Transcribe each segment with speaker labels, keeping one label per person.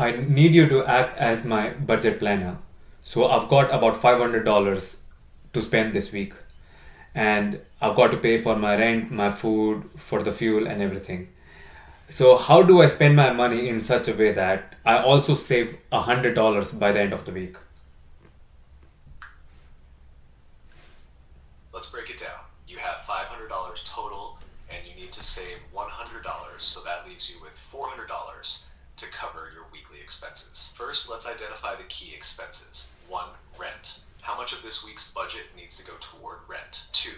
Speaker 1: I need you to act as my budget planner. So I've got about $500 to spend this week, and I've got to pay for my rent, my food, for the fuel, and everything. So how do I spend my money in such a way that I also save $100 by the end of the week?
Speaker 2: Let's break it down. You have $500 total and you need to save $100, so that leaves you with $400 to cover your weekly expenses. First, let's identify the key expenses. 1. Rent. How much of this week's budget needs to go toward rent? 2.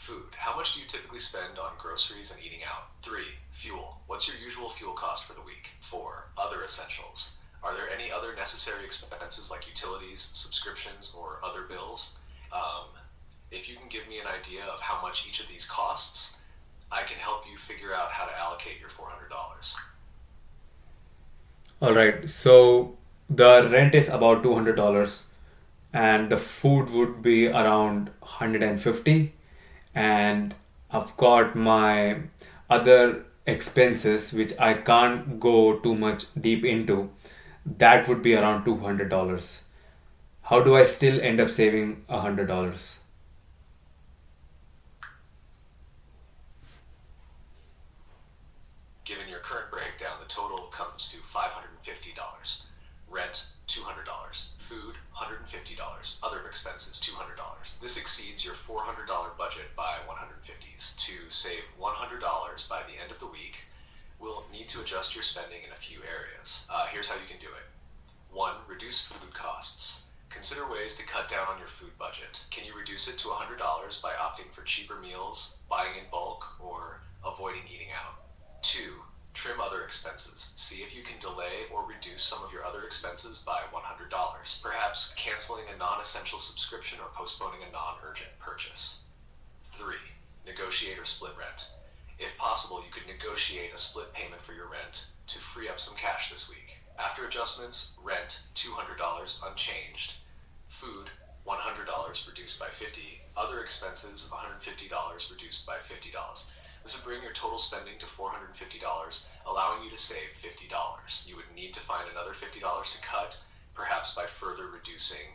Speaker 2: Food. How much do you typically spend on groceries and eating out? 3. Fuel. What's your usual fuel cost for the week? 4. Other essentials. Are there any other necessary expenses like utilities, subscriptions, or other bills? Um, if you can give me an idea of how much each of these costs, I can help you figure out how to allocate your $400.
Speaker 1: All right. So the rent is about $200, and the food would be around 150, and I've got my other expenses which I can't go too much deep into. That would be around $200. How do I still end up saving $100?
Speaker 2: Given your current breakdown, the total comes to $550. Rent, $200. Food, $150. Other expenses, $200. This exceeds your $400 budget by 150s. To save $100 by the end of the week, we'll need to adjust your spending in a few areas. Here's how you can do it. 1. Reduce food costs. Consider ways to cut down on your food budget. Can you reduce it to $100 by opting for cheaper meals, buying in bulk, or avoiding eating out? 2. Trim other expenses. See if you can delay or reduce some of your other expenses by $100, perhaps canceling a non-essential subscription or postponing a non-urgent purchase. 3. Negotiate or split rent. If possible, you could negotiate a split payment for your rent to free up some cash this week. After adjustments, rent, $200 unchanged. Food, $100 reduced by 50. Other expenses, $150 reduced by $50. This would bring your total spending to $450, allowing you to save $50. You would need to find another $50 to cut, perhaps by further reducing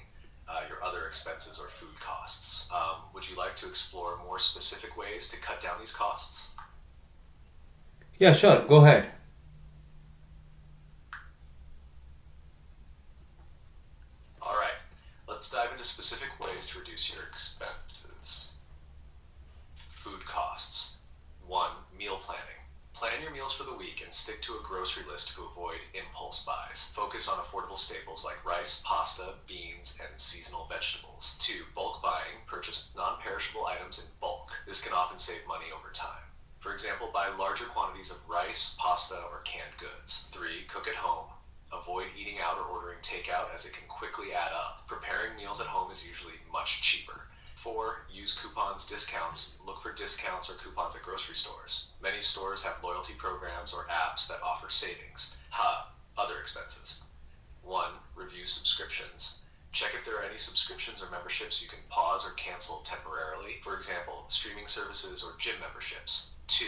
Speaker 2: your other expenses or food costs. Would you like to explore more specific ways to cut down these costs?
Speaker 1: Yeah, sure. Go ahead.
Speaker 2: All right, let's dive into specific ways to reduce your expenses. Food costs. 1. Meal planning. Plan your meals for the week and stick to a grocery list to avoid impulse buys. Focus on affordable staples like rice, pasta, beans, and seasonal vegetables. 2. Bulk buying. Purchase non-perishable items in bulk. This can often save money over time. For example, buy larger quantities of rice, pasta, or canned goods. 3. Cook at home. Avoid eating out or ordering takeout as it can quickly add up. Preparing meals at home is usually much cheaper. 4. Use coupons, discounts. Look for discounts or coupons at grocery stores. Many stores have loyalty programs or apps that offer savings. Other expenses. 1. Review subscriptions. Check if there are any subscriptions or memberships you can pause or cancel temporarily. For example, streaming services or gym memberships. 2.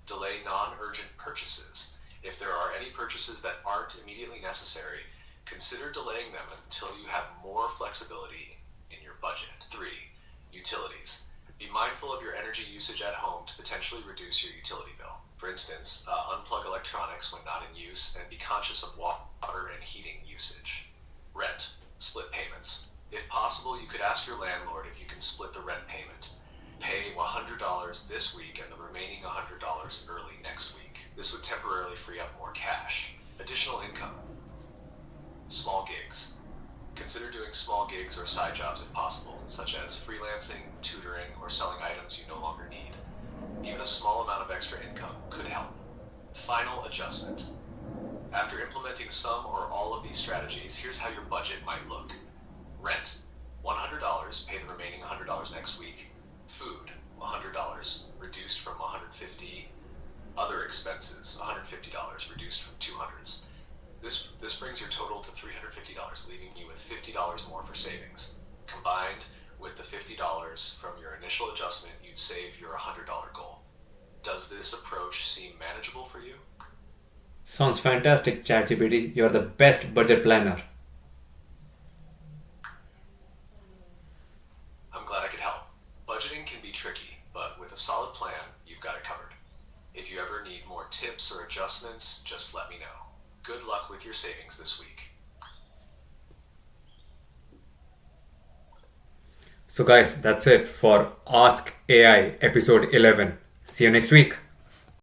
Speaker 2: Delay non-urgent purchases. If there are any purchases that aren't immediately necessary, consider delaying them until you have more flexibility in your budget. 3. Utilities. Be mindful of your energy usage at home to potentially reduce your utility bill. For instance, unplug electronics when not in use and be conscious of water and heating usage. Rent. Split payments. If possible, you could ask your landlord if you can split the rent payment. Pay $100 this week and the remaining $100 early next week. This would temporarily free up more cash. Additional income. Small gigs. Consider doing small gigs or side jobs if possible, such as freelancing, tutoring, or selling items you no longer need. Even a small amount of extra income could help. Final adjustment. After implementing some or all of these strategies, here's how your budget might look. Rent, $100, pay the remaining $100 next week. Food, $100, reduced from $150. Other expenses, $150, reduced from $200. This brings your total to $350, leaving you with $50 more for savings. Combined with the $50 from your initial adjustment, you'd save your $100 goal. Does this approach seem manageable for you?
Speaker 1: Sounds fantastic, ChatGPT. You're the best budget planner.
Speaker 2: I'm glad I could help. Budgeting can be tricky, but with a solid plan, you've got it covered. If you ever need more tips or adjustments, just let me know. Good luck with your savings this week.
Speaker 1: So, guys, that's it for Ask AI episode 11. See you next week.